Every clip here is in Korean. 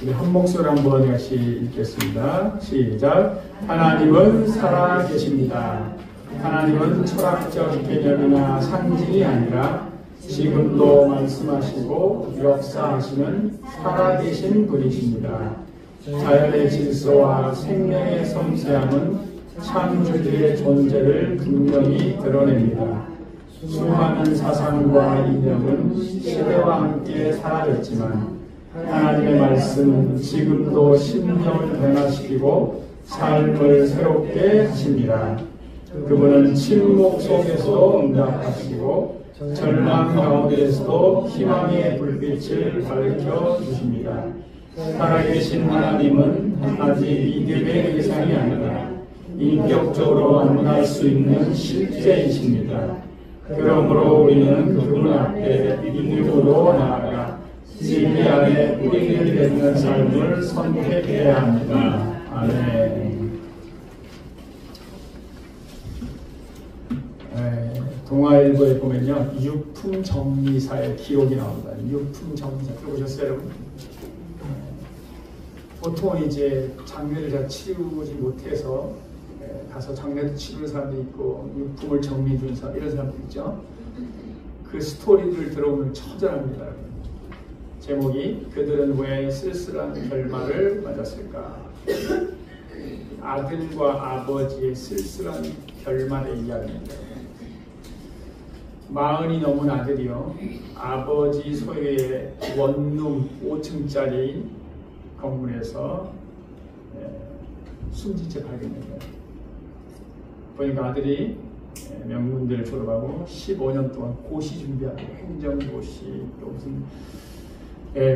우리 한 목소리 한번 같이 읽겠습니다. 시작. 하나님은 살아계십니다. 하나님은 철학적 개념이나 상징이 아니라 지금도 말씀하시고 역사하시는 살아계신 분이십니다. 자연의 질서와 생명의 섬세함은 창조주의 존재를 분명히 드러냅니다. 수많은 사상과 이념은 시대와 함께 사라졌지만 하나님의 말씀은 지금도 심령을 변화시키고 삶을 새롭게 하십니다. 그분은 침묵 속에서도 응답하시고 절망 가운데서도 희망의 불빛을 밝혀주십니다. 살아계신 하나님은 한마디 믿음의 의상이 아니라 인격적으로 만날 수 있는 실제이십니다. 그러므로 우리는 그분 앞에 믿음으로 나아가 진리 안에 뿌리를 내는 삶을 선택해야 합니다. 아멘. 동아일보에 보면요, 유품정리사의 기록이 나옵니다. 유품정리사 들어보셨어요, 여러분? 보통은 이제 장례를 잘 치르지 못해서 가서 장례도 치르는 사람도 있고 유품을 정리해 주는 사람, 이런 사람도 있죠. 그 스토리를 들어보면 처절합니다. 제목이 그들은 왜 쓸쓸한 결말을 맞았을까? 아들과 아버지의 쓸쓸한 결말의 이야기입니다. 40이 넘은 아들이요, 아버지 소유의 원룸 5층짜리 건물에서 숨진 채 발견된 거예요. 보니까 아들이 명문대를 졸업하고 15년 동안 고시 준비하고 행정고시 또 무슨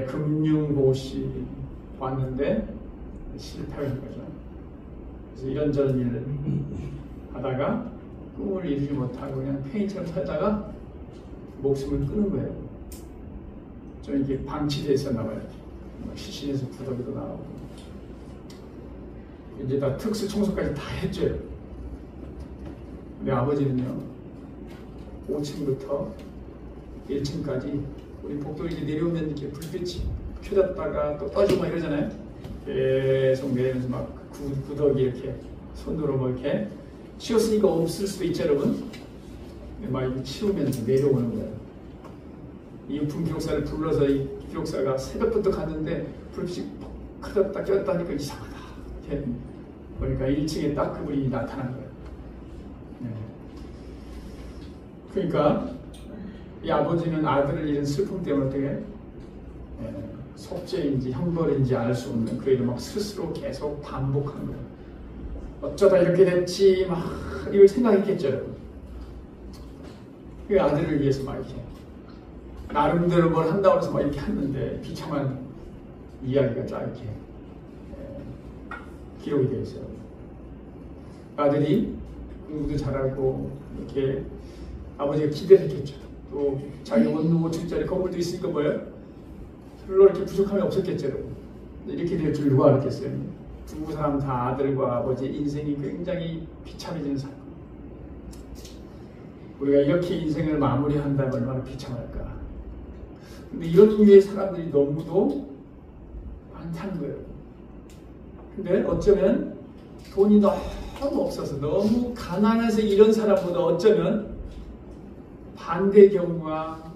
금융고시 왔는데 실패한 거죠. 그래서 이런저런 일을 하다가 꿈을 이루지 못하고 그냥 폐인처럼 살다가 목숨을 끊은 거예요. 좀 이게 방치되어 있었나 봐요. 시신에서 부더기도 나오고 이제 다 특수 청소까지 다 했죠. 우리 아버지는요, 5층부터 1층까지 우리 복도를 이제 내려오면 이렇게 불빛이 켜졌다가 또 떠지고 막 이러잖아요. 계속 내리면서 막 구더기 이렇게 손으로 뭐 이렇게 치웠으니까 없을 수도 있죠, 여러분. 막 이렇게 치우면서 내려오는 거예요. 이 유품 기록사를 불러서 이 기록사가 새벽부터 갔는데 불빛이 켜졌다 꼈다 하니까 이상하다. 이렇게 보니까 1층에 딱 그분이 나타난 거예요. 그러니까 이 아버지는 아들을 잃은 슬픔 때문에 어떻게 속죄인지 형벌인지 알 수 없는 그 일을 막 스스로 계속 반복한 거예요. 어쩌다 이렇게 됐지 막 이걸 생각했겠죠, 여러분. 그 아들을 위해서 막 이렇게 나름대로 뭘 한다고 해서 막 이렇게 했는데 비참한 이야기가 쫙 이렇게 기록이 되어 있어요. 아들이 공부도 잘하고 이렇게 아버지가 기대를 했겠죠. 또 자기 원룸 5층짜리 건물도 있으니까 뭐예요? 별로 이렇게 부족함이 없었겠죠. 이렇게 될 줄 누가 알았겠어요? 두 사람 다 아들과 아버지의 인생이 굉장히 비참해지는 사람. 우리가 이렇게 인생을 마무리한다면 얼마나 비참할까. 근데 이런 류의 사람들이 너무도 많다는 거예요. 근데 어쩌면 돈이 너무 없어서 너무 가난해서 이런 사람보다 어쩌면 반대의 경우가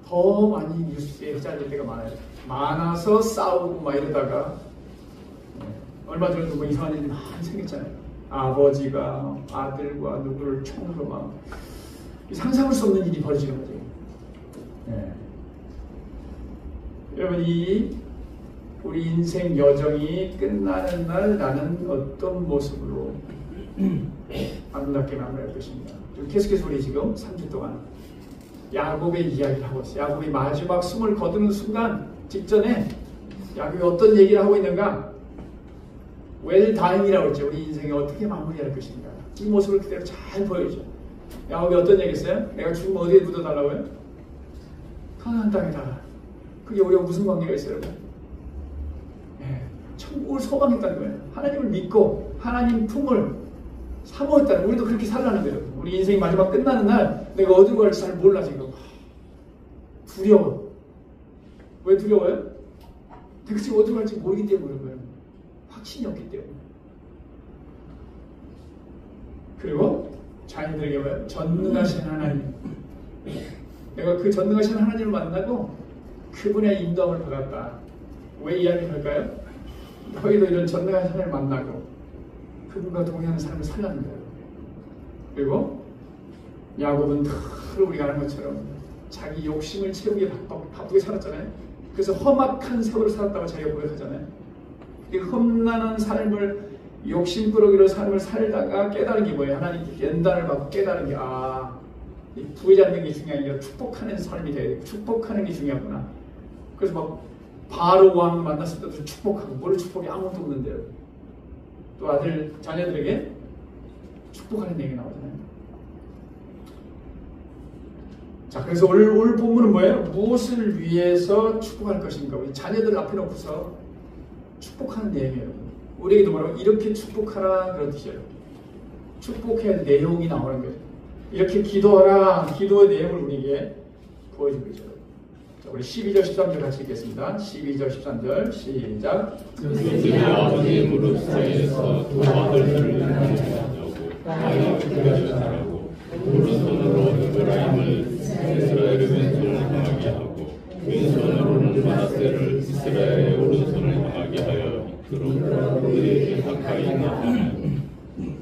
더 많이 뉴스에 휘날릴 때가 많아요. 많아서 싸우고 막 이러다가 얼마 전에도 뭐 이상한 일이 많이 생겼잖아요. 아버지가 아들과 누구를 총으로 막 상상할 수 없는 일이 벌어지는 거죠. 여러분, 우리 인생 여정이 끝나는 날 나는 어떤 모습으로 아름답게 마무리할 것인가. 계속해서 우리 지금 3주 동안 야곱의 이야기를 하고 있어요. 야곱이 마지막 숨을 거두는 순간 직전에 야곱이 어떤 얘기를 하고 있는가? 웰다잉이라고 했죠. 우리 인생에 어떻게 마무리할 것인가. 이 모습을 그대로 잘 보여줘. 야곱이 어떤 얘기 했어요? 내가 죽으면 어디에 묻어달라고요? 가나안 땅에다가. 그게 우리가 무슨 관계가 있어요, 여러분? 천국을 소망했다는 거예요. 하나님을 믿고 하나님 품을 사모했다는, 우리도 그렇게 살라는 거예요. 우리 인생이 마지막 끝나는 날 내가 어디로 갈지 잘 몰라 지금. 두려워. 왜 두려워요? 백성이 어디로 갈지 모르기 때문에 그런 거예요. 확신이 없기 때문에. 그리고 자녀들에게 뭐예요? 전능하신 하나님. 내가 그 전능하신 하나님을 만나고 그분의 인도함을 받았다. 왜 이야기를 할까요? 너희도 이런 전능하신 하나님을 만나고 그분과 동행하는 삶을 살라는 거예요. 그리고 야곱은 늘 우리가 아는 것처럼 자기 욕심을 채우기 바쁘게 살았잖아요. 그래서 험악한 세월을 살았다고 자기가 고백하잖아요. 그 험난한 삶을 욕심꾸러기로 삶을 살다가 깨달은 게 뭐예요? 하나님께 연단을 받고 깨달은 게 부여잡는 게 중요한 게 아니라 축복하는 삶이 돼야 돼. 축복하는 게 중요하구나. 그래서 막 바로 왕 만났을 때도 축복하고 뭘 축복이 아무것도 없는데요. 또 아들 자녀들에게 축복하는 얘기 나오잖아요. 자, 그래서 오늘 본문은 뭐예요? 무엇을 위해서 축복할 것인가? 우리 자녀들 앞에 놓고서 축복하는 내용이에요. 우리에게도 뭐라고? 이렇게 축복하라 그런 뜻이에요. 축복해야 내용이 나오는 거예요. 이렇게 기도하라, 기도의 내용을 우리에게 보여주고 있죠. 자, 우리 12절 13절 같이 읽겠습니다. 12절 13절 시작. 요셉이 아버지 무릎 사이에서 두 아들들을 낳으려고 아이 죽여 자라고 오른손으로 에브라임을 이스라엘의 왼손을 향하게 하고 왼손으로는 므낫세를 이스라엘의 오른손을 향하게 하여 이끌어 그들에게 가까이 나아가니.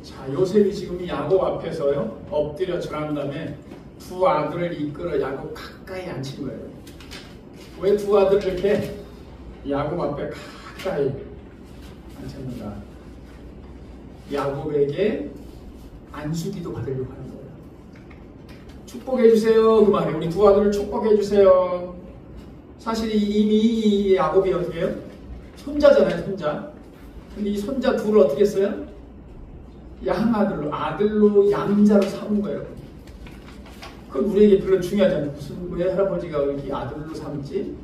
자, 요셉이 지금 야곱 앞에서요 엎드려 절한 다음에 두 아들을 이끌어 야곱 가까이 앉힌 거예요. 왜 두 아들을 이렇게 야곱 앞에 가까이 앉혔는가? 야곱에게 안수기도 받으려고 하는 거예요. 축복해 주세요. 그 말이에요. 우리 두 아들을 축복해 주세요. 사실 이미 야곱이 어떻게 해요? 손자잖아요, 손자. 근데 이 손자 둘을 어떻게 했어요? 양아들로, 아들로 양자로 삼은 거예요. 그건 우리에게 별로 중요하지 않아요. 무슨 왜 할아버지가 이렇게 아들로 삼지?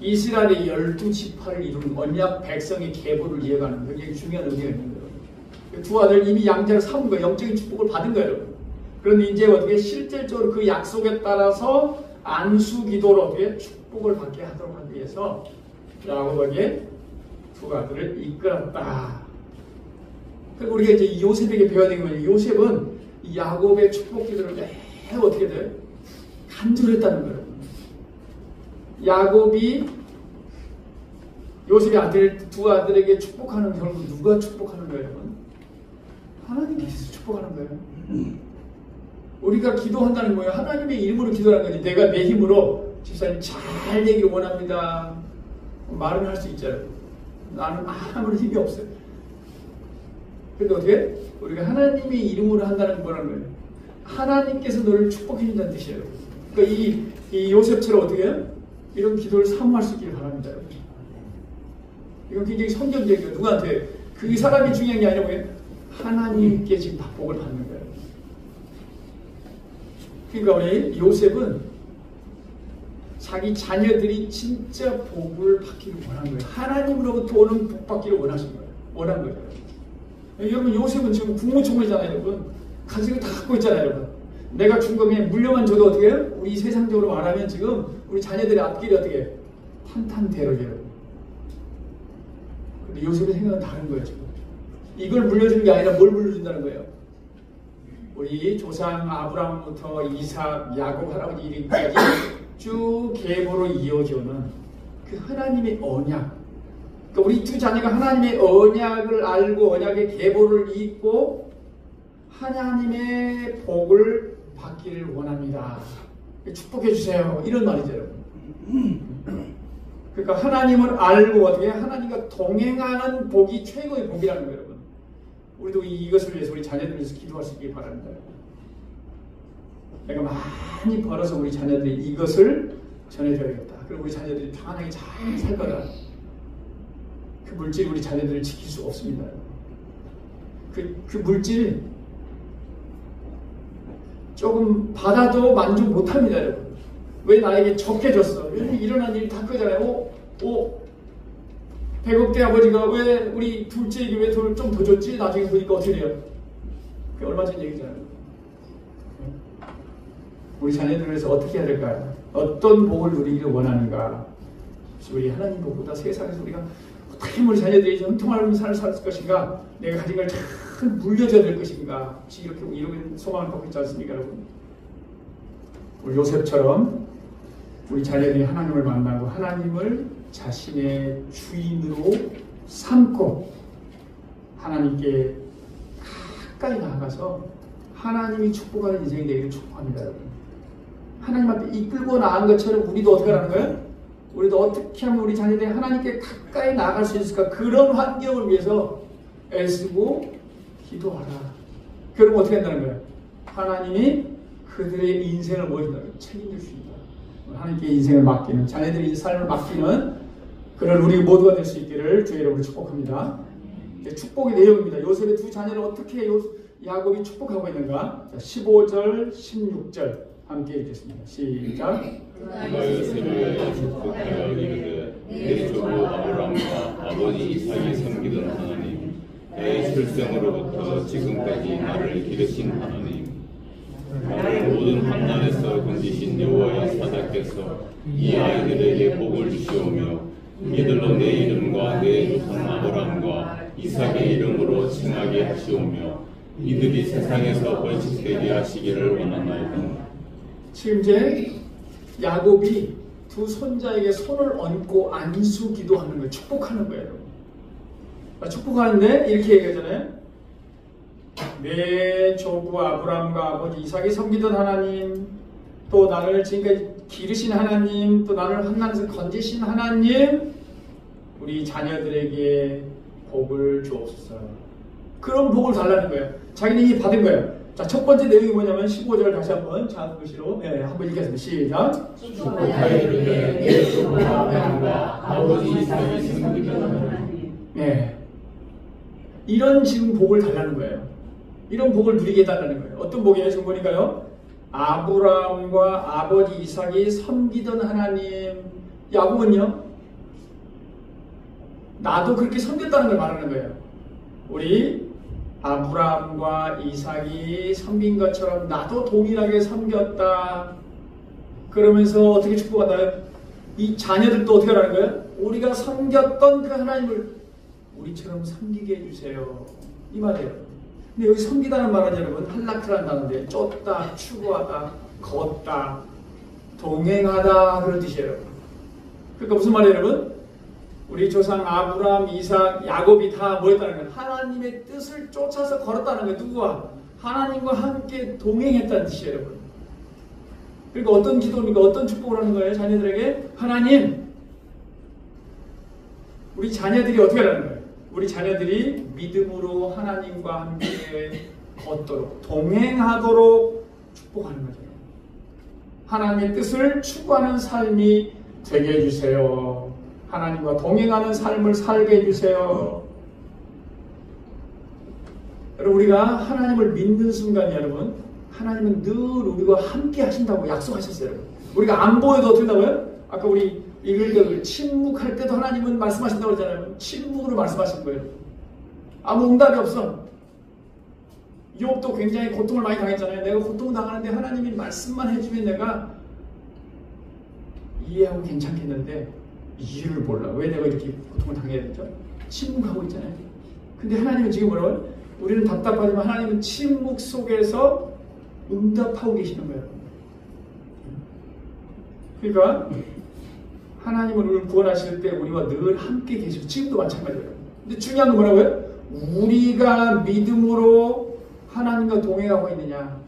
이스라엘의 12지파를 이룬 언약 백성의 계보를 이어가는 굉장히 중요한 의미가 있는 거예요. 두 아들 이미 양자로 삼은 거예요. 영적인 축복을 받은 거예요. 그런데 이제 어떻게 실질적으로 그 약속에 따라서 안수 기도로 어떻게 축복을 받게 하도록 하기 위해서 야곱에게 두 아들을 이끌었다. 그리고 우리가 이제 요셉에게 배워야 되는 거예요. 요셉은 이 야곱의 축복 기도를 매우 어떻게 돼요? 간절했다는 거예요. 야곱이 요셉의 두 아들에게 축복하는 결국 누가 축복하는 거예요, 여러분? 하나님께서 축복하는 거예요. 우리가 기도한다는 거예요. 하나님의 이름으로 기도하는 거지. 내가 내 힘으로 집사님 잘 되기를 원합니다. 말은 할 수 있잖아요. 나는 아무런 힘이 없어요. 그런데 어떻게? 우리가 하나님의 이름으로 한다는 건 뭐라는 거예요? 하나님께서 너를 축복해 준다는 뜻이에요. 그러니까 이 요셉처럼 어떻게 해요? 이런 기도를 사모할 수 있기를 바랍니다. 이건 굉장히 성경적이에요. 누구한테? 그 사람이 중요한 게 아니라 뭐예요? 하나님께 지금 복을 받는 거예요. 그러니까 우리 요셉은 자기 자녀들이 진짜 복을 받기를 원한 거예요. 하나님으로부터 오는 복 받기를 원하신 거예요. 원한 거예요. 여러분 요셉은 지금 국무총리잖아요. 여러분 가지고 다 갖고 있잖아요. 여러분 내가 중금에 물려만 줘도 어떻게 해요? 우리 세상적으로 말하면 지금 우리 자녀들의 앞길이 어떻게 해요? 탄탄대로예요. 근데 요셉의 생각은 다른 거예요. 지금 이걸 물려주는 게 아니라 뭘 물려준다는 거예요? 우리 조상 아브라함부터 이삭, 야곱 할아버지 이르기까지 쭉 계보로 이어져오는 그 하나님의 언약. 그러니까 우리 두 자녀가 하나님의 언약을 알고 언약의 계보를 잇고 하나님의 복을 받기를 원합니다. 축복해 주세요. 이런 말이죠, 여러분. 그러니까 하나님을 알고 어떻게 하나님과 동행하는 복이 최고의 복이라는 거예요, 여러분. 우리도 이것을 위해서 우리 자녀들을 위해서 기도할 수 있길 바랍니다. 내가 많이 벌어서 우리 자녀들이 이것을 전해줘야겠다. 그리고 우리 자녀들이 평안하게 잘 살 거다. 그 물질이 우리 자녀들을 지킬 수 없습니다. 그 물질 조금 받아도 만족 못합니다, 여러분. 왜 나에게 적게 줬어? 일어난 일이 다 그거잖아요. 100억대 아버지가 왜 우리 둘째에게 왜 돈을 좀 더 줬지? 나중에 보니까 어떻게 돼요? 그게 얼마 전 얘기잖아요. 우리 자녀들을 위해서 어떻게 해야 될까요? 어떤 복을 누리기를 원하는가? 우리 하나님 보고다 세상에서 우리가 어떻게 우리 자녀들이 형통하는 삶을 살 것인가, 내가 가진 걸 잘 물려줘야 될 것인가, 혹시 이렇게 이런 소망을 갖고 있지 않습니까, 여러분? 우리 요셉처럼 우리 자녀들이 하나님을 만나고 하나님을 자신의 주인으로 삼고 하나님께 가까이 나아가서 하나님이 축복하는 인생이 되기를 축복합니다, 여러분. 하나님 앞에 이끌고 나간 것처럼 우리도 어떻게 하는 거예요? 우리도 어떻게 하면 우리 자녀들이 하나님께 가까이 나아갈 수 있을까? 그런 환경을 위해서 애쓰고 기도하라. 그러면 어떻게 한다는 거예요? 하나님이 그들의 인생을 뭐해준다는 책임질 수 있다. 하나님께 인생을 맡기는, 자녀들의 삶을 맡기는 그런 우리 모두가 될 수 있기를 주의 이름으로 축복합니다. 축복의 내용입니다. 요셉의 두 자녀를 어떻게 야곱이 축복하고 있는가? 15절, 16절 함께 읽겠습니다. 시작. 그가 요셉을 축복하여 이르되 내 조부 아브라함과 아버지 이삭이 섬기던 하나님, 내 출생으로부터 지금까지 나를 기르신 하나님, 나를 모든 환난에서 건지신 여호와의 사자께서 이 아이들에게 복을 주시오며 이들로 내 이름과 내 조상 아브라함과 이삭의 이름으로 칭하게 하시오며 이들이 세상에서 번식되게 하시기를 원하나이다. 지금 이제 야곱이 두 손자에게 손을 얹고 안수 기도하는 거예요. 축복하는 거예요. 축복하는데 이렇게 얘기하잖아요. 내 조부 아브라함과 아버지 이삭이 섬기던 하나님, 또 나를 지금까지 기르신 하나님, 또 나를 환난에서 건지신 하나님, 우리 자녀들에게 복을 주옵소서. 그런 복을 달라는 거예요. 자기는 이미 받은 거예요. 자, 첫 번째 내용이 뭐냐면 15절 다시 한번 작은 글씨로 한번 읽겠습니다. 시작. 축복하여 이르되 내 조부 아브라함과 아버지 이삭이 섬기던 하나님. 이런 지금 복을 달라는 거예요. 이런 복을 누리게 해달라는 거예요. 어떤 복이에요? 지금 보니까요. 아브라함과 아버지 이삭이 섬기던 하나님. 야곱은요, 나도 그렇게 섬겼다는 걸 말하는 거예요. 우리 아브라함과 이삭이 섬긴 것처럼 나도 동일하게 섬겼다. 그러면서 어떻게 축복하나요? 이 자녀들도 어떻게 하라는 거예요? 우리가 섬겼던 그 하나님을 우리처럼 섬기게 해주세요. 이 말이에요. 근데 여기 섬기다는 말은 여러분 할라크라는 단어인데 쫓다, 추구하다, 걷다, 동행하다 그런 뜻이에요. 그러니까 무슨 말이에요, 여러분? 우리 조상 아브라함, 이삭, 야곱이 다 뭐였다는 거예요? 하나님의 뜻을 쫓아서 걸었다는 거예요. 누구와? 하나님과 함께 동행했다는 뜻이에요, 여러분. 그러니까 어떤 기도입니까? 어떤 축복을 하는 거예요? 자녀들에게? 하나님, 우리 자녀들이 어떻게 하라는 거예요? 우리 자녀들이 믿음으로 하나님과 함께 걷도록, 동행하도록 축복하는 거죠. 하나님의 뜻을 추구하는 삶이 되게 해주세요. 하나님과 동행하는 삶을 살게 해주세요. 여러분, 우리가 하나님을 믿는 순간 여러분, 하나님은 늘 우리와 함께 하신다고 약속하셨어요. 여러분. 우리가 안 보여도 어떻게 된다고요? 아까 우리 읽을 때 침묵할 때도 하나님은 말씀하신다고 그러잖아요. 침묵으로 말씀하신 거예요. 아무 응답이 없어. 욥도 굉장히 고통을 많이 당했잖아요. 내가 고통 당하는데 하나님이 말씀만 해주면 내가 이해하고 괜찮겠는데 이유를 몰라. 왜 내가 이렇게 고통을 당해야 되죠? 침묵하고 있잖아요. 근데 하나님은 지금 뭐라고요? 우리는 답답하지만 하나님은 침묵 속에서 응답하고 계시는 거예요. 그러니까 하나님은 우리를 구원하실 때 우리와 늘 함께 계시고 지금도 마찬가지예요. 근데 중요한 건 뭐라고요? 우리가 믿음으로 하나님과 동행하고 있느냐.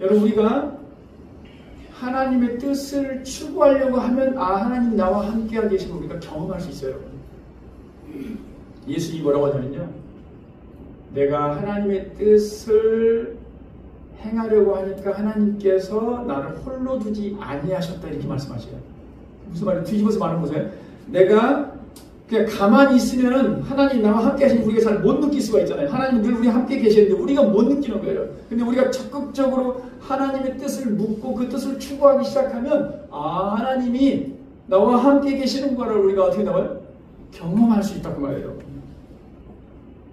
여러분, 우리가 하나님의 뜻을 추구하려고 하면 하나님 나와 함께 계시고 우리가 경험할 수 있어요. 여러분. 예수님이 뭐라고 하냐면요, 내가 하나님의 뜻을 행하려고 하니까 하나님께서 나를 홀로 두지 아니하셨다 이렇게 말씀하셔요. 무슨 말이에요? 뒤집어서 말하는 거세요. 내가 그냥 가만히 있으면 하나님 나와 함께 하시는 우리가 잘 못 느낄 수가 있잖아요. 하나님 늘 우리 함께 계시는데 우리가 못 느끼는 거예요. 근데 우리가 적극적으로 하나님의 뜻을 묻고 그 뜻을 추구하기 시작하면 하나님이 나와 함께 계시는 거를 우리가 어떻게 나와요? 경험할 수 있다고 말해요.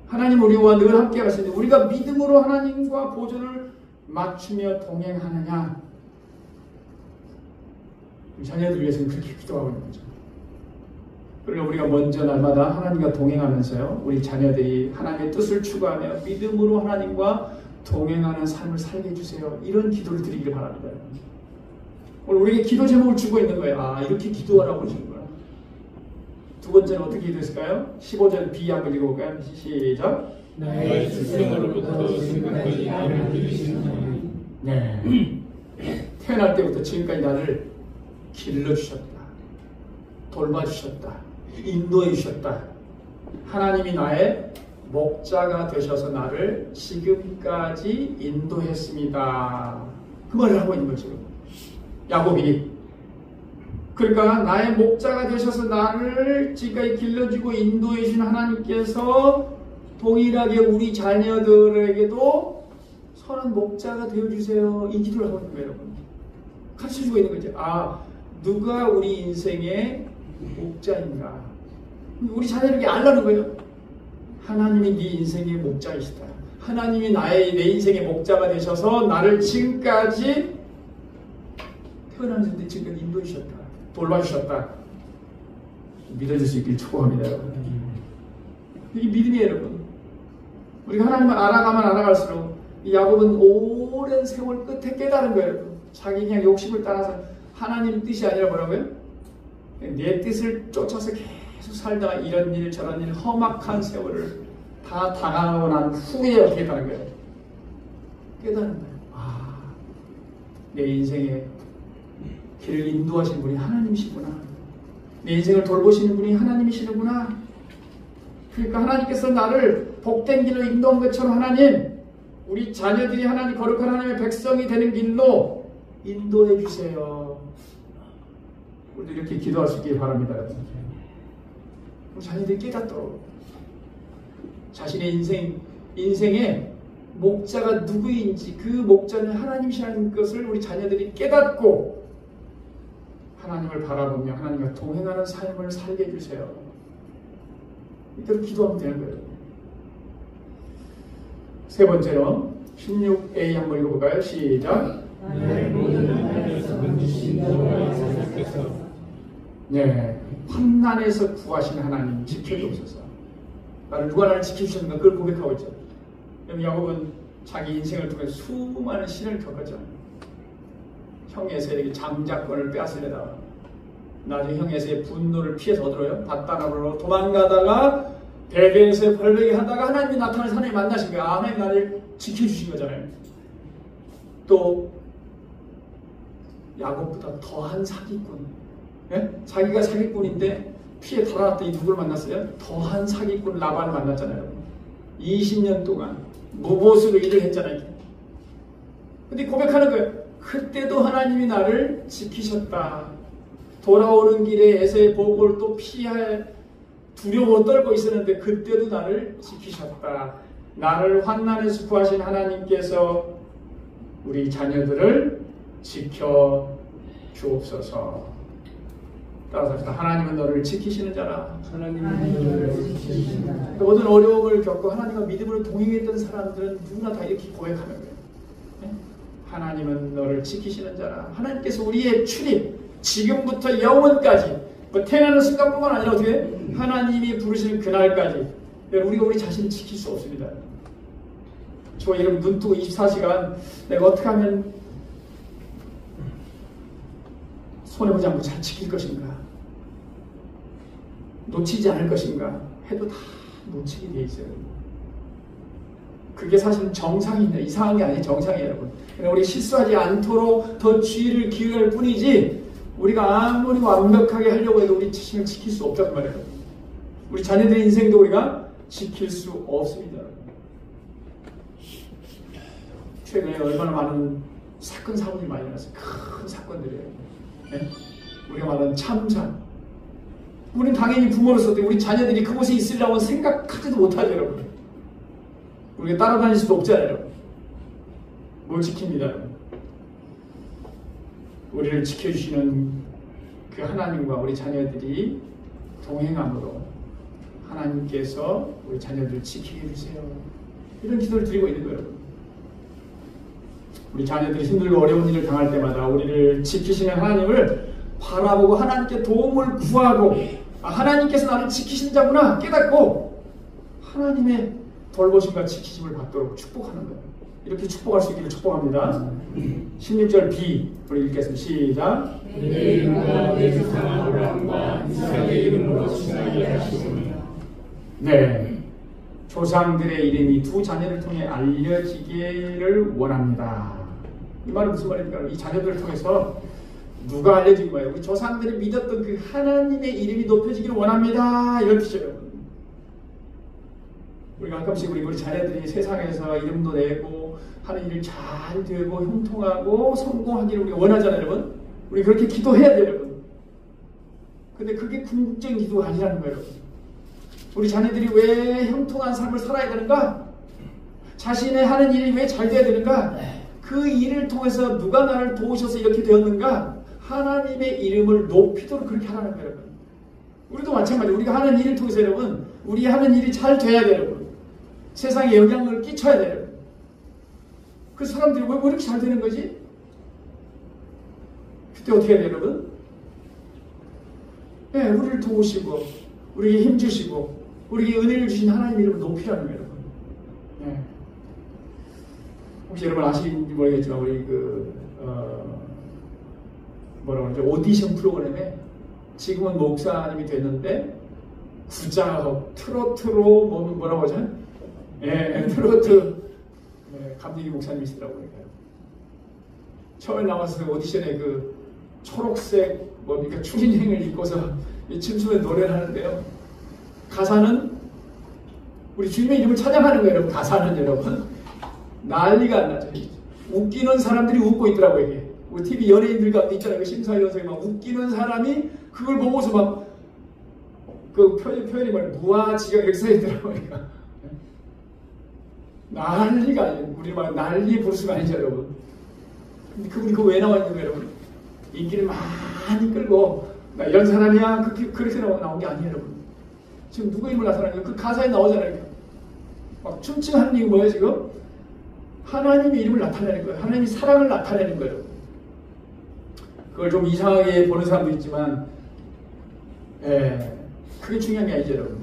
하나님 우리와 늘 함께 하시는데 우리가 믿음으로 하나님과 보조를 맞추며 동행하느냐. 우리 자녀들 위해서는 그렇게 기도하고 있는 거죠. 그러니까 우리가 먼저 날마다 하나님과 동행하면서요, 우리 자녀들이 하나님의 뜻을 추구하며 믿음으로 하나님과 동행하는 삶을 살게 해주세요. 이런 기도를 드리길 바랍니다. 오늘 우리에게 기도 제목을 주고 있는 거예요. 아, 이렇게 기도하라고 주는 거야. 두 번째는 어떻게 기도했을까요? 15절 B 한번 읽어볼까요? 시작. 나의 출생으로부터 지금까지 나를 기르신 하나님. 네. 태어날 때부터 지금까지 나를 길러주셨다. 돌봐주셨다. 인도해주셨다. 하나님이 나의 목자가 되셔서 나를 지금까지 인도했습니다. 그 말을 하고 있는 거죠. 야곱이. 그러니까 나의 목자가 되셔서 나를 지금까지 길러주고 인도해주신 하나님께서 동일하게 우리 자녀들에게도 선한 목자가 되어주세요. 이 기도를 하고 있는 거예요, 여러분. 가르쳐주고 있는 거죠. 아, 누가 우리 인생의 목자인가? 우리 자녀에게 알라는 거예요. 하나님이 네 인생의 목자이시다. 하나님이 내 인생의 목자가 되셔서 나를 지금까지 태어나면서 지금까지 인도해주셨다. 돌봐주셨다. 믿어줄 수 있길 축복합니다, 여러분. 이게 믿음이에요, 여러분. 우리가 하나님을 알아가면 알아갈수록 이 야곱은 오랜 세월 끝에 깨달은 거예요, 여러분. 자기 그냥 욕심을 따라서 하나님 뜻이 아니라 뭐라고요? 내 뜻을 쫓아서 계속 살다가 이런 일 저런 일 험악한 세월을 다 당하고 난 후에 어떻게 깨달은 거예요? 깨달은 거예요. 아, 내 인생의 길을 인도하신 분이 하나님이시구나. 내 인생을 돌보시는 분이 하나님이시구나. 그러니까 하나님께서 나를 복된 길로 인도한 것처럼 하나님, 우리 자녀들이 하나님 거룩한 하나님의 백성이 되는 길로 인도해 주세요. 우리도 이렇게 기도할 수 있길 바랍니다. 우리 자녀들이 깨닫도록 자신의 인생의 목자가 누구인지 그 목자는 하나님이시라는 것을 우리 자녀들이 깨닫고 하나님을 바라보며 하나님과 동행하는 삶을 살게 해주세요. 이대로 기도하면 되는 거예요. 세 번째로 16a 한번 읽어볼까요? 시작. 네, 환난에서 구하신 하나님 지켜주옵소서. 나를 지켜주셨는가 그걸 고백하고 있죠. 야곱은 자기 인생을 통해 수많은 시련을 겪었죠. 형 에서에게 장자권을 빼앗으려다가 나중에 형 에서의 분노를 피해서 어디로요? 닷다나로 도망가다가 베델에서 벌베게 하다가 하나님이 나타나서 하나님 만나신 거예요. 아, 하나님 나를 지켜주신 거잖아요. 또 야곱보다 더한 사기꾼, 예? 자기가 사기꾼인데 피해 달아났더니 누굴 만났어요? 더한 사기꾼 라반을 만났잖아요. 20년 동안 무보수로 일을 했잖아요. 근데 고백하는 거예요. 그때도 하나님이 나를 지키셨다. 돌아오는 길에 에서의 보복을 또 피할 두려워 떨고 있었는데 그때도 나를 지키셨다. 나를 환난에서 구하신 하나님께서 우리 자녀들을 지켜 주옵소서. 따라서 하나님은 너를 지키시는 자라. 모든 어려움을 겪고 하나님과 믿음으로 동행했던 사람들은 누구나 다 이렇게 고백하는 거예요. 네? 하나님은 너를 지키시는 자라. 하나님께서 우리의 출입, 지금부터 영원까지, 태어나는 순간뿐만 아니라 어떻게 하나님이 부르시는 그날까지 우리가 우리 자신을 지킬 수 없습니다. 저 여러분 눈 뜨고 24시간 내가 어떻게 하면 손해보지 않고 잘 지킬 것인가, 놓치지 않을 것인가 해도 다 놓치게 돼 있어요. 그게 사실 정상입니다. 이상한 게 아니에요. 정상이에요, 여러분. 우리 실수하지 않도록 더 주의를 기울일 뿐이지 우리가 아무리 완벽하게 하려고 해도 우리 자신을 지킬 수 없단 말이에요. 우리 자녀들의 인생도 우리가 지킬 수 없습니다. 최근에 얼마나 많은 사건 사고들이 많이 일어났어요. 큰 사건들이에요. 네? 우리가 말하는 참사. 우리는 당연히 부모로서 우리 자녀들이 그곳에 있으려고 생각하지도 못하죠, 여러분. 우리가 따라다닐 수도 없잖아요, 여러분. 뭘 지킵니다, 여러분. 우리를 지켜주시는 그 하나님과 우리 자녀들이 동행함으로 하나님께서 우리 자녀들을 지키게 해주세요. 이런 기도를 드리고 있는 거예요, 여러분. 우리 자녀들이 힘들고 어려운 일을 당할 때마다 우리를 지키시는 하나님을 바라보고 하나님께 도움을 구하고 하나님께서 나를 지키신 자구나 깨닫고 하나님의 돌보심과 지키심을 받도록 축복하는 거예요. 이렇게 축복할 수 있기를 축복합니다. 16절 B 우리 읽겠습니다. 시작. 내 이름과 내 조상 아브라함과 이삭의 이름으로 칭하게 하시오니. 네, 조상들의 이름이 두 자녀를 통해 알려지기를 원합니다. 이 말은 무슨 말입니까? 이 자녀들을 통해서 누가 알려진 거예요? 우리 조상들이 믿었던 그 하나님의 이름이 높여지기를 원합니다. 이런 뜻이에요. 우리가 가끔씩 우리 자녀들이 세상에서 이름도 내고 하는 일을 잘 되고 형통하고 성공하기를 우리가 원하잖아요, 여러분. 우리 그렇게 기도해야 돼요, 여러분. 근데 그게 궁극적인 기도가 아니라는 거예요, 여러분. 우리 자녀들이 왜 형통한 삶을 살아야 되는가? 자신의 하는 일이 왜 잘 돼야 되는가? 그 일을 통해서 누가 나를 도우셔서 이렇게 되었는가? 하나님의 이름을 높이도록 그렇게 하라는 거예요, 여러분. 우리도 마찬가지예요. 우리가 하는 일을 통해서 여러분, 우리 하는 일이 잘 돼야 돼요, 여러분. 세상에 영향을 끼쳐야 돼요. 그 사람들이 왜 이렇게 잘 되는 거지? 그때 어떻게 해야 돼요, 여러분? 네, 우리를 도우시고 우리에게 힘주시고 우리에게 은혜를 주신 하나님 이름을 높이라는 거예요, 여러분. 네. 혹시 여러분 아시는지 모르겠지만 우리 뭐라고 그러죠? 오디션 프로그램에 지금은 목사님이 됐는데 구자업, 트로트로 뭐라고 하죠? 예, 트로트 감독이 목사님이시더라고요. 처음에 나와서 오디션에 그 초록색 뭡니까 추진행을 입고서 춤추는 노래를 하는데요. 가사는 우리 주님의 이름을 찬양하는 거예요, 여러분. 가사는 여러분 난리가 안 나죠. 웃기는 사람들이 웃고 있더라고요. 이게 우리 TV 연예인들 가운데 있잖아요. 그 심사위원석이 막 웃기는 사람이 그걸 보고서 막 그 표현이 뭐냐 무아지경 이렇게 써있더라고요. 난리가 아니에요. 우리 말 난리 부르스가 아니죠, 여러분. 근데 그분이 그거 왜 나와 있는 거예요, 여러분? 인기를 많이 끌고 나 이런 사람이야 그렇게 나온 게 아니에요, 여러분. 지금 누구 힘을 나타나는 거예요? 그 가사에 나오잖아요. 막 춤추는 얘기 뭐예요, 지금? 하나님의 이름을 나타내는 거예요. 하나님의 사랑을 나타내는 거예요. 그걸 좀 이상하게 보는 사람도 있지만, 그게 중요한 게 아니죠, 여러분.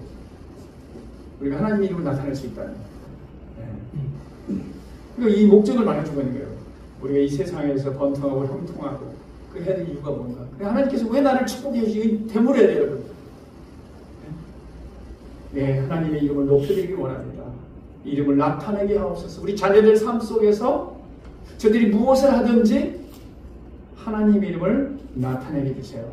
우리가 하나님의 이름을 나타낼 수 있다는 거예요. 그러니까 이 목적을 말해주고 있는 거예요. 우리가 이 세상에서 번성하고 형통하고 그 해야 될 이유가 뭔가. 하나님께서 왜 나를 축복해 주시기 되물어야 돼요, 여러분. 네, 하나님의 이름을 높여드리기 원합니다. 이름을 나타내게 하옵소서. 우리 자녀들 삶 속에서 저들이 무엇을 하든지 하나님의 이름을 나타내게 주세요.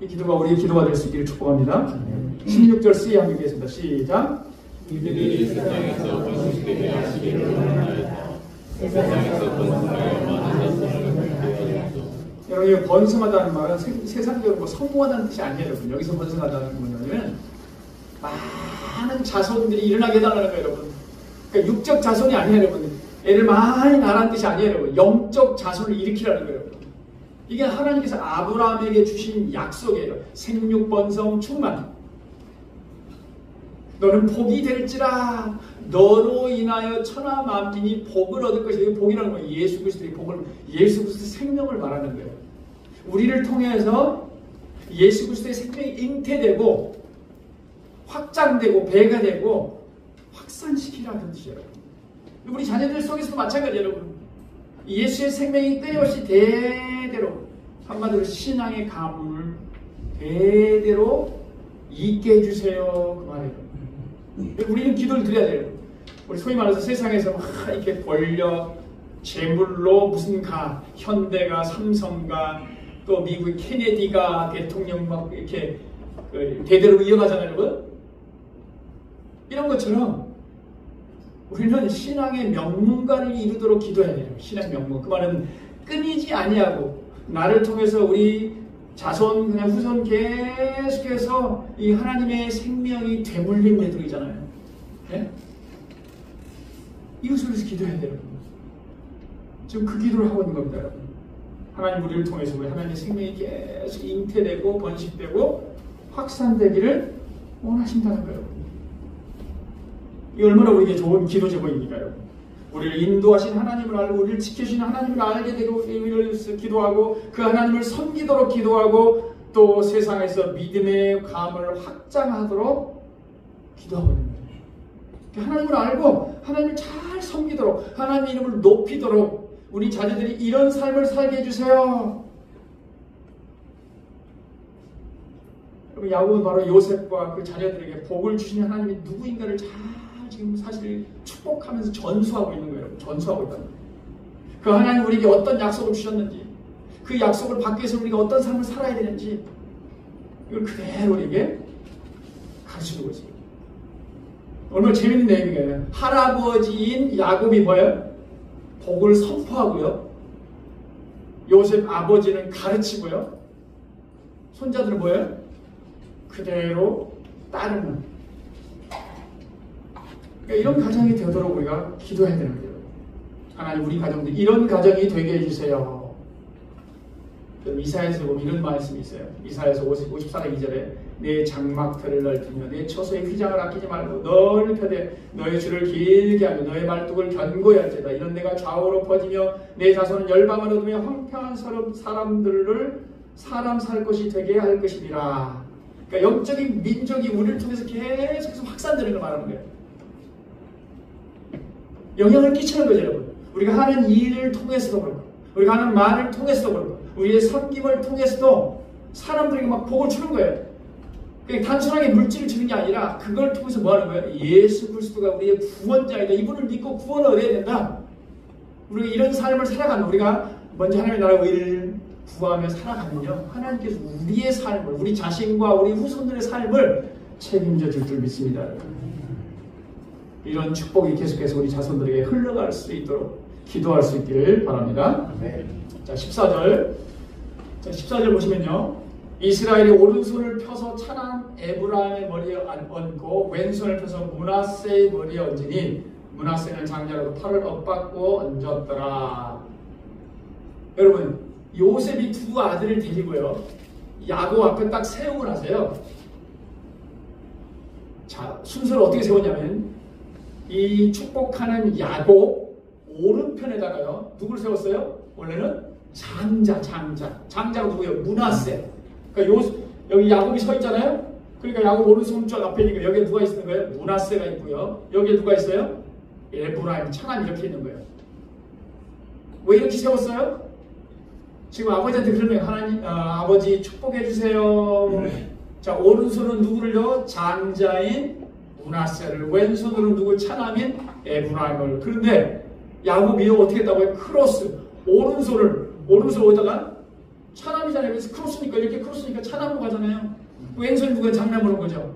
이 기도가 우리의 기도가 될 수 있기를 축복합니다. 16절 C 한번 읽겠습니다. 시작. 이들이 세상에서 번성되게 하시기를 원하나이다. 세상에서 번성하여 많은 자손을 갖게 하소서. 여러분, 번성하다는 말은 세상적으로 뭐 성공하다는 뜻이 아니에요, 여러분. 여기서 번성하다는 건 뭐냐면 많은 자손들이 일어나게 해달라는 거예요, 여러분. 그러니까 육적 자손이 아니에요, 여러분. 애를 많이 낳으라는 뜻이 아니에요, 여러분. 영적 자손을 일으키라는 거예요, 여러분. 이게 하나님께서 아브라함에게 주신 약속이에요. 생육, 번성, 충만. 너는 복이 될지라 너로 인하여 천하 만민이 복을 얻을 것이다. 복이라는 거예요. 예수 그리스도의 복을, 예수 그리스도의 생명을 말하는 거예요. 우리를 통해서 예수 그리스도의 생명이 잉태되고 확장되고 배가 되고 확산시키라는 뜻이에요. 우리 자녀들 속에서도 마찬가지예요, 여러분. 예수의 생명이 끊임없이 대대로, 한마디로 신앙의 가문을 대대로 있게 해주세요, 그 말이에요. 우리는 기도를 드려야 돼요. 우리 소위 말해서 세상에서 막 이렇게 권력, 재물로 무슨 현대가, 삼성가, 또 미국의 케네디가 대통령 막 이렇게 대대로 이어가잖아요, 여러분. 이런 것처럼 우리는 신앙의 명문가를 이루도록 기도해야 돼요. 신앙 명문. 그 말은 끊이지 아니하고 나를 통해서 우리 자손, 그냥 후손 계속해서 이 하나님의 생명이 되물림 되도록이잖아요. 네? 이것을 위해서 기도해야 돼요. 지금 그 기도를 하고 있는 겁니다, 여러분. 하나님 우리를 통해서 우리 하나님의 생명이 계속 잉태되고 번식되고 확산되기를 원하신다는 거예요. 이 얼마나 우리에게 좋은 기도 제목입니까, 여러분? 우리를 인도하신 하나님을 알고 우리를 지켜주신 하나님을 알게 되고 기도하고 그 하나님을 섬기도록 기도하고 또 세상에서 믿음의 감을 확장하도록 기도하고 있는 거예요. 하나님을 알고 하나님을 잘 섬기도록 하나님 이름을 높이도록 우리 자녀들이 이런 삶을 살게 해주세요. 여러분, 야곱은 바로 요셉과 그 자녀들에게 복을 주신 하나님이 누구인가를 잘 지금 사실 축복하면서 전수하고 있는 거예요. 여러분. 전수하고 있다는 거예요. 그 하나님 우리에게 어떤 약속을 주셨는지, 그 약속을 받기 위해서 우리가 어떤 삶을 살아야 되는지 이걸 그대로 우리에게 가르쳐주고 있습니다. 얼마나 재밌는 내용이에요. 할아버지인 야곱이 뭐예요? 복을 선포하고요. 요셉 아버지는 가르치고요. 손자들은 뭐예요? 그대로 따르는. 그러니까 이런 가정이 되도록 우리가 기도해야 되는 거예요. 하나님 우리 가정들 이런 가정이 되게 해주세요. 이사야에서 보면 이런 말씀이 있어요. 이사야에서 54장 2절에 내 장막터를 넓히며 내 처소의 휘장을 아끼지 말고 넓혀대 너의 줄을 길게 하며 너의 말뚝을 견고히 할지다. 이런 내가 좌우로 퍼지며 내 자손은 열방을 얻으며 황폐한 사람들을 사람 살 것이 되게 할 것이니라. 그러니까 영적인 민족이 우리를 통해서 계속해서 확산되는 걸 말하는 거예요. 영향을 끼치는 거죠, 여러분. 우리가 하는 일을 통해서도 그렇고 우리가 하는 말을 통해서도 그렇고 우리의 섬김을 통해서도 사람들에게 막 복을 주는 거예요. 그러니까 단순하게 물질을 주는 게 아니라 그걸 통해서 뭐 하는 거예요? 예수 그리스도가 우리의 구원자이다. 이분을 믿고 구원을 얻어야 된다. 우리가 이런 삶을 살아가는 우리가 먼저 하나님의 나라의 의를 구하며 살아가면요. 하나님께서 우리의 삶을 우리 자신과 우리 후손들의 삶을 책임져 줄 줄 믿습니다. 이런 축복이 계속해서 우리 자손들에게 흘러갈 수 있도록 기도할 수 있기를 바랍니다. 자, 14절. 자, 14절 보시면요. 이스라엘이 오른손을 펴서 찬한 에브라임의 머리에 얹고 왼손을 펴서 므낫세의 머리에 얹으니 므낫세는 장자라도 팔을 엇받고 얹었더라. 여러분, 요셉이 두 아들을 데리고요. 야곱 앞에 딱 세우고 나서요. 자, 순서를 어떻게 세웠냐면 이 축복하는 야곱 오른편에다가요. 누구를 세웠어요? 원래는 장자가 누구예요? 므낫세. 그러니까 여기 야곱이 서 있잖아요. 그러니까 야곱 오른손 쪽 앞에 있는 여기에 누가 있는 거예요? 므낫세가 있고요. 여기에 누가 있어요? 에브라임, 차남 이렇게 있는 거예요. 왜 이렇게 세웠어요? 지금 아버지한테 그러면 하나님 아버지 축복해 주세요. 자, 오른손은 누구를요? 장자인 므낫세를, 왼손으로 누구 차남인 에브라임을. 그런데 야곱이 어떻게 했다고요? 크로스. 오른손을 어디다가? 차남이잖아요. 그래서 크로스니까 이렇게 크로스니까 차남으로 가잖아요. 왼손이 누가 장남으로 거죠.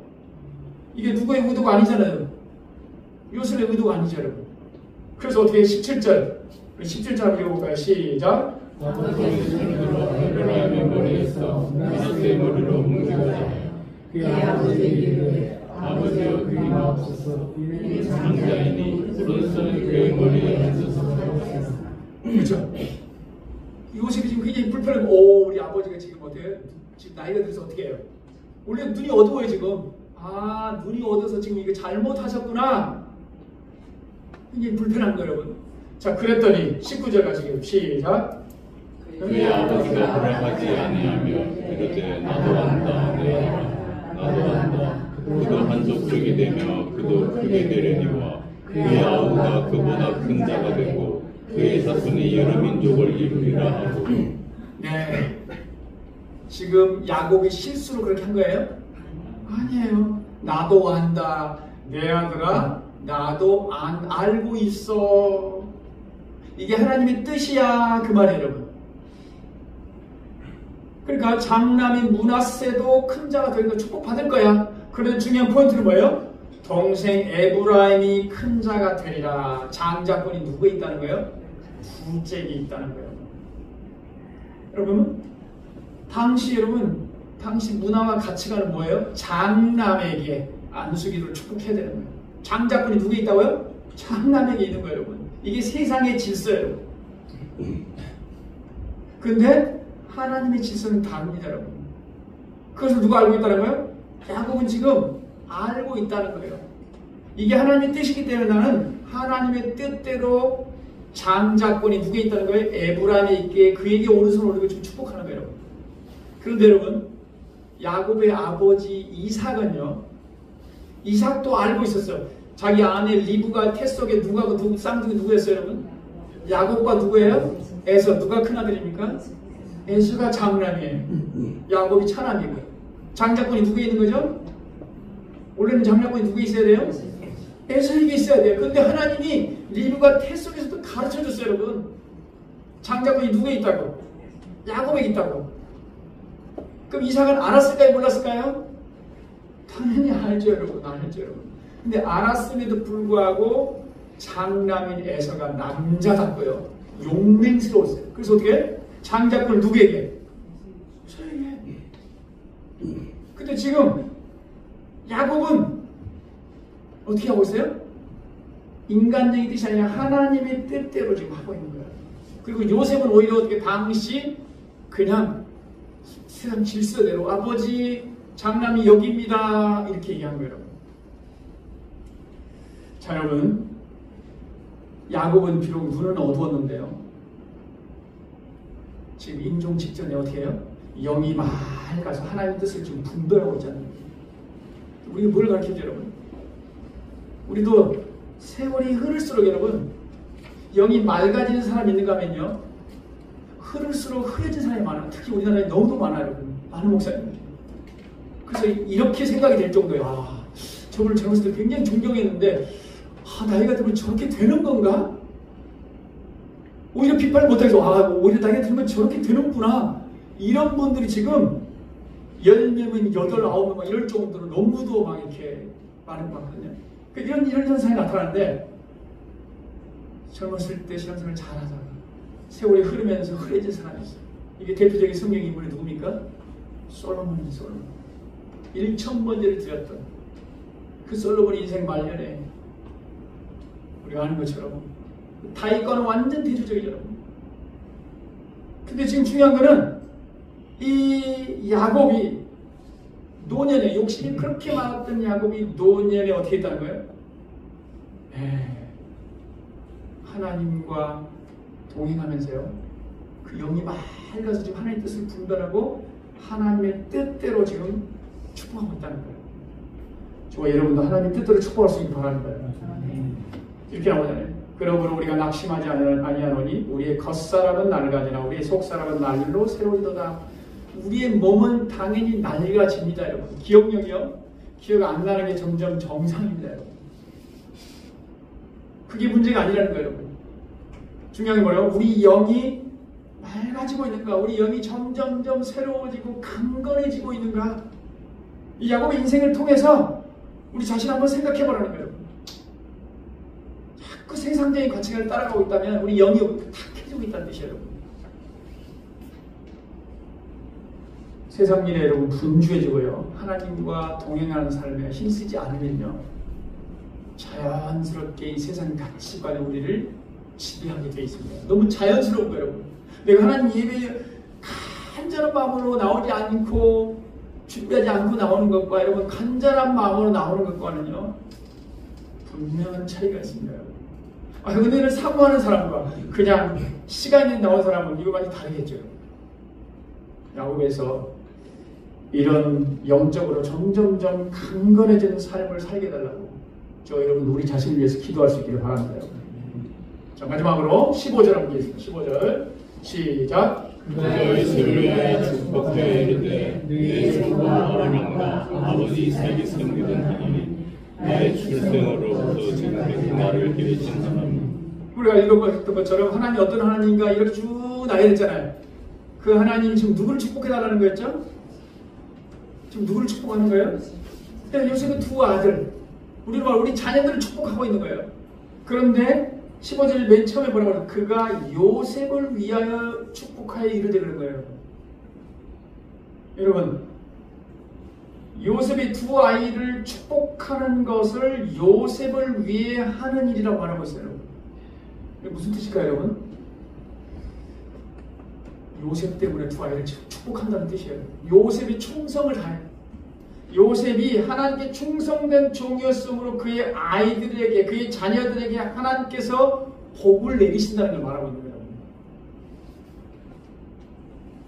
이게 누구의 의도가 아니잖아요. 요셉의 의도가 아니죠, 여러분. 그래서 어떻게 17절 한번 읽어볼까요? 시작. 에브라임의 머리에서 므낫세의 머리로 옮기고자 그의 아버지의 이르되 아버지여 그리 마옵소서. 이는 장자이니 오른손을 그의 머리에 얹어서 그렇죠. 요셉이 지금 굉장히 불편하고 우리 아버지가 지금 어때요? 지금 나이가 들어서 어떻게 해요? 원래 눈이 어두워요 지금. 아, 눈이 어두워서 지금 이거 잘못하셨구나. 굉장히 불편한 거예요, 여러분. 자, 그랬더니 19절 가시게요. 시작. 그의 아버지가 허락하지 아니하며 이르되 나도 안다 나도 안다. 그도 한족족이 되며 그도 크게 되려니와 그의 아우가 그보다 큰 자가 되고 그의 자손이 여러 민족을 이루리라 하고. 네. 지금 야곱이 실수로 그렇게 한 거예요? 아니에요. 나도 안다. 내 아들아, 나도 알고 있어. 이게 하나님의 뜻이야. 그 말이에요, 여러분. 그러니까 장남인 므낫세도 큰 자가 되니까 축복받을 거야. 그런데 중요한 포인트는 뭐예요? 동생 에브라임이 큰 자가 되리라. 장자권이 누구에 있다는 거예요? 둘째에 있다는 거예요. 여러분, 당시 문화와 가치관은 뭐예요? 장남에게 안수기도를 축복해야 되는 거예요. 장자권이 누구에 있다고요? 장남에게 있는 거예요, 여러분. 이게 세상의 질서예요. 근데 하나님의 질서는 다릅니다, 여러분. 그것을 누가 알고 있다는 거예요? 야곱은 지금 알고 있다는 거예요. 이게 하나님의 뜻이기 때문에 나는 하나님의 뜻대로 장자권이 누구에 있다는 거예요? 에브라임에 있기에 그에게 오른손을 올리고 지금 축복하는 거예요. 여러분. 그런데 여러분, 야곱의 아버지 이삭은요, 이삭도 알고 있었어요. 자기 아내 리브가 태 속에 누구 쌍둥이 누구였어요, 여러분? 야곱과 누구예요? 에서. 누가 큰 아들입니까? 에서가 장남이에요. 야곱이 차남이고. 장자권이 누구에 있는 거죠? 원래는 장자권이 누구에 있어야 돼요? 에서에게 있어야 돼요. 근데 하나님이 리브가 태 속에서도 가르쳐 줬어요, 여러분. 장자권이 누구에 있다고? 야곱에게 있다고. 그럼 이삭은 알았을까요? 몰랐을까요? 당연히 알죠, 여러분. 알죠, 여러분. 근데 알았음에도 불구하고 장남인 에서가 남자답고요. 용맹스러웠어요. 그래서 어떻게? 장자권을 누구에게? 저에게. 근데 지금 야곱은 어떻게 하고 있어요? 인간적인 뜻이 아니라 하나님의 뜻대로 지금 하고 있는 거예요. 그리고 요셉은 오히려 어떻게 당시 그냥 세상 질서대로 아버지 장남이 여기입니다 이렇게 얘기한 거예요. 자, 여러분, 야곱은 비록 눈은 어두웠는데요, 지금 임종 직전에 어떻게 해요? 영이 맑아서 하나님의 뜻을 지금 분별하고 있잖아요. 우리가 뭘 가르쳐줘요, 여러분? 우리도 세월이 흐를수록 여러분, 영이 맑아지는 사람이 있는가 하면요, 흐를수록 흐려진 사람이 많아요. 특히 우리나라에 너무도 많아요, 여러분. 많은 목사님. 그래서 이렇게 생각이 될 정도예요. 아, 저분을 젊었을 때 굉장히 존경했는데, 나이가 들면 저렇게 되는 건가? 오히려 비판을 못하겠어. 오히려 나이가 들면 저렇게 되는구나. 이런 분들이 지금 10명이면 8, 9명 막 이럴 정도로 너무도 막 이렇게 많은 것 같거든요. 이런 현상이 나타나는데, 젊었을 때 신앙생활을 잘하다가 세월이 흐르면서 흐려진 사람이 있어요. 이게 대표적인 성경 인물이 누굽니까? 솔로몬이 솔로몬. 1,000번째를 드렸던 그 솔로몬의 인생 말년에 우리가 아는 것처럼 다윗과는 완전 대조적이죠, 여러분. 근데 지금 중요한 거는 이 야곱이 노년에, 욕심이 그렇게 많았던 야곱이 노년에 어떻게 했다는 거예요? 하나님과 동행하면서요, 그 영이 맑아서 지금 하나님의 뜻을 분별하고 하나님의 뜻대로 지금 축복하고 있다는 거예요. 저와 여러분도 하나님의 뜻대로 축복할 수 있길 바라는 거예요. 이렇게 나오잖아요. 그러므로 우리가 낙심하지 아니하노니 우리의 겉사람은 낡아지나 우리의 속사람은 날로 새로이도다. 우리의 몸은 당연히 낡아집니다, 여러분. 기억력이요? 기억 안 나는 게 점점 정상입니다, 여러분. 그게 문제가 아니라는 거예요, 여러분. 중요한 게 뭐예요? 우리 영이 맑아지고 있는가? 우리 영이 점점점 새로워지고 강건해지고 있는가? 이 야곱의 인생을 통해서 우리 자신 한번 생각해 보라는 거예요. 자꾸 세상적인 가치관을 따라가고 있다면 우리 영이 탁해지고 있다는 뜻이에요, 여러분. 세상 일에 여러분 분주해지고요, 하나님과 동행하는 삶에 힘쓰지 않으면요, 자연스럽게 이 세상 가치관이 우리를 지배하게 되어 있습니다. 너무 자연스러운 거예요, 여러분. 내가 하나님 예배에 간절한 마음으로 나오지 않고 준비하지 않고 나오는 것과 여러분 간절한 마음으로 나오는 것과는요, 분명한 차이가 있습니다, 여러분. 은혜를 사모하는 사람과 그냥 시간이 나온 사람은 이거 많이 다르겠죠. 야곱에서 이런 영적으로 점점점 강건해지는 삶을 살게 해달라고 저 여러분 우리 자신을 위해서 기도할 수 있기를 바랍니다. 자, 마지막으로 15절 한번 보겠습니다. 15절 시작. 너희 수를 위하여 축복하여 이르되 내 주와 어머니가 아버지 이삭이 섬기던 하나님, 나의 출생으로부터 지금까지 나를 기르신 하나님. 우리가 읽었던 것처럼 하나님이 어떤 하나님인가 이렇게 쭉 나열했잖아요. 그 하나님이 지금 누구를 축복해달라는 거였죠? 지금 누구를 축복하는 거예요? 요셉의 두 아들, 우리 자녀들을 축복하고 있는 거예요. 그런데 15절 맨 처음에 뭐라고 하죠? 그가 요셉을 위하여 축복하여 이르되 그런 거예요. 여러분, 요셉의 두 아이를 축복하는 것을 요셉을 위해 하는 일이라고 말하고 있어요. 이게 무슨 뜻일까요, 여러분? 요셉 때문에 두 아이를 축복한다는 뜻이에요. 요셉이 충성을 다해. 요셉이 하나님께 충성된 종이었으므로 그의 아이들에게, 그의 자녀들에게 하나님께서 복을 내리신다는 걸 말하고 있는 거예요.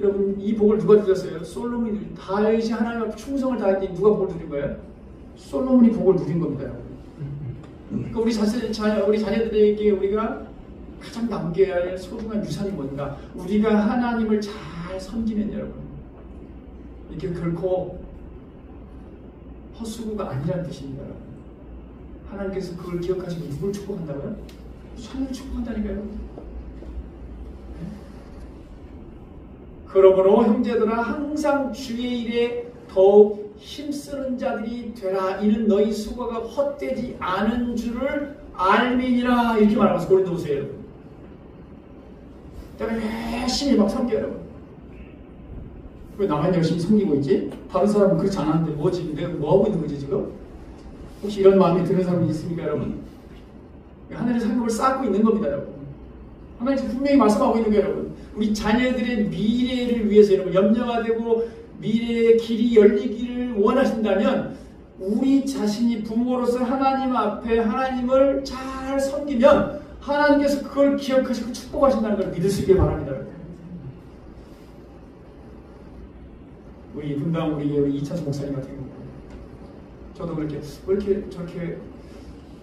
여러분, 이 복을 누가 주셨어요? 솔로몬이. 다윗이 하나님 앞에 충성을 다했더니 누가 복을 누린 거예요? 솔로몬이 복을 누린 겁니다. 그러니까 우리 자녀들에게 우리가 가장 남겨야 할 소중한 유산이 뭔가? 우리가 하나님을 잘 섬기면 여러분, 이게 결코 헛수고가 아니라는 뜻입니다. 하나님께서 그걸 기억하시고 누굴 축복한다고요? 자녀를 축복한다니까요. 그러므로 형제들아, 항상 주의 일에 더욱 힘쓰는 자들이 되라. 이는 너희 수고가 헛되지 않은 줄을 알미니라. 이렇게 말하면서 고린도후서에 여러분, 내가 열심히 막 섬겨요. 여러분, 왜 나만 열심히 섬기고 있지? 다른 사람은 그렇지 않았는데 뭐지? 내가 뭐하고 있는 거지 지금? 혹시 이런 마음이 드는 사람이 있습니까 여러분? 하늘의 상급을 쌓고 있는 겁니다 여러분. 하나님 분명히 말씀하고 있는 거예요 여러분. 우리 자녀들의 미래를 위해서 여러분, 염려가 되고 미래의 길이 열리기를 원하신다면 우리 자신이 부모로서 하나님 앞에 하나님을 잘 섬기면 하나님께서 그걸 기억하시고 축복하신다는 걸 믿을 수 있게 바랍니다 여러분. 우리 분당 우리 교회 이찬수 목사님 같은 경우, 저도 그렇게 왜 이렇게 저렇게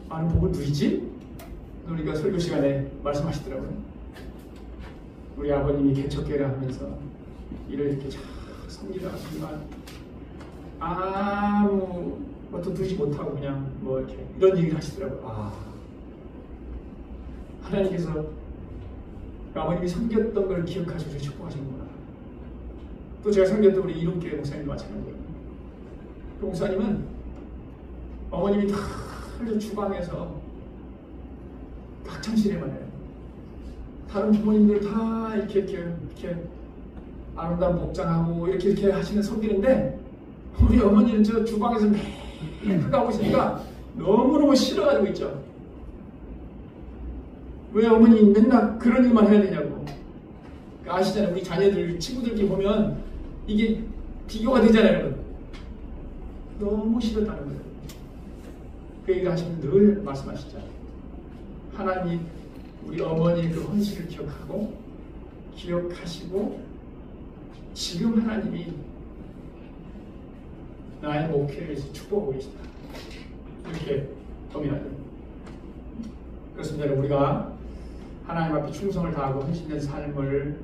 많은 복을 누리지? 우리가 설교 시간에 말씀하시더라고요. 우리 아버님이 개척교회를 하면서 일을 이렇게 잘 섬기다가 정말 아무 것도 누리지 못하고 그냥 뭐 이렇게 이런 얘기를 하시더라고요. 하나님께서 아버님이 섬겼던 걸 기억하시고 축복하시는구나. 또 제가 섬겼던 우리 이론교회 목사님도 마찬가지예요. 그 목사님은 어머님이 다 주방에서 학창시대만 해요. 다른 부모님들 다 이렇게 아름다운 복장하고 이렇게 하시는 섬기는데 우리 어머니는 저 주방에서 매일 그거 하고 있으니까 너무너무 싫어가지고 있죠. 왜 어머니 맨날 그런 일만 해야 되냐고. 아시잖아요. 우리 자녀들, 친구들끼리 보면 이게 비교가 되잖아요, 여러분. 너무 싫었다는 거예요. 그 얘기를 하시면 늘 말씀하시죠. 하나님, 우리 어머니의 그 헌신을 기억하시고 지금 하나님이 나의 목회를 위해서 축복하고 계시다. 이렇게 고민하죠. 그렇습니다. 우리가 하나님 앞에 충성을 다하고 헌신된 삶을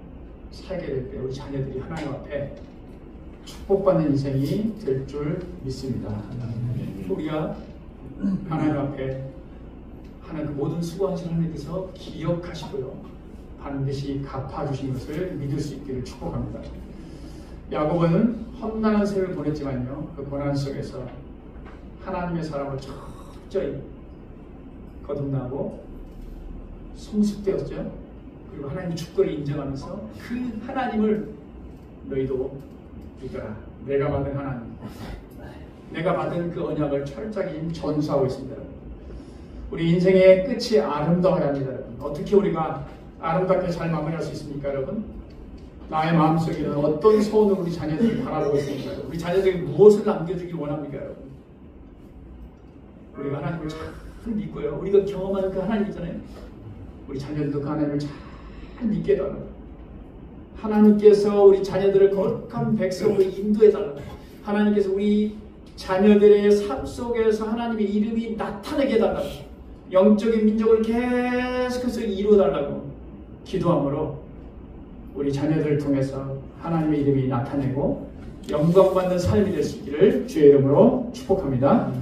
살게 될 때 우리 자녀들이 하나님 앞에 축복받는 인생이 될 줄 믿습니다. 우리가 하나님 앞에 하는 그 모든 수고하신 하나님께서 기억하시고요, 반드시 갚아주신 것을 믿을 수 있기를 축복합니다. 야곱은 험난한 생을 보냈지만요, 그 고난 속에서 하나님의 사랑을 철저히 거듭나고 성숙되었죠. 그리고 하나님의 축복을 인정하면서 그 하나님을 너희도 믿어라. 내가 받은 하나님, 내가 받은 그 언약을 철저히 전수하고 있습니다. 우리 인생의 끝이 아름다워야 합니다. 여러분. 어떻게 우리가 아름답게 잘 마무리할 수 있습니까 여러분? 나의 마음속에는 어떤 소원을 우리 자녀들이 바라보고 있습니까? 우리 자녀들이 무엇을 남겨주길 원합니까 여러분? 우리가 하나님을 잘 믿고요, 우리가 경험하는 그 하나님 있잖아요, 우리 자녀들도 그 하나님을 잘 믿게 해달라고. 하나님께서 우리 자녀들을 거룩한 백성으로 인도해달라고. 하나님께서 우리 자녀들의 삶 속에서 하나님의 이름이 나타나게 해달라고. 영적인 민족을 계속해서 이루어달라고 기도함으로 우리 자녀들을 통해서 하나님의 이름이 나타내고 영광받는 삶이 될 수 있기를 주의 이름으로 축복합니다.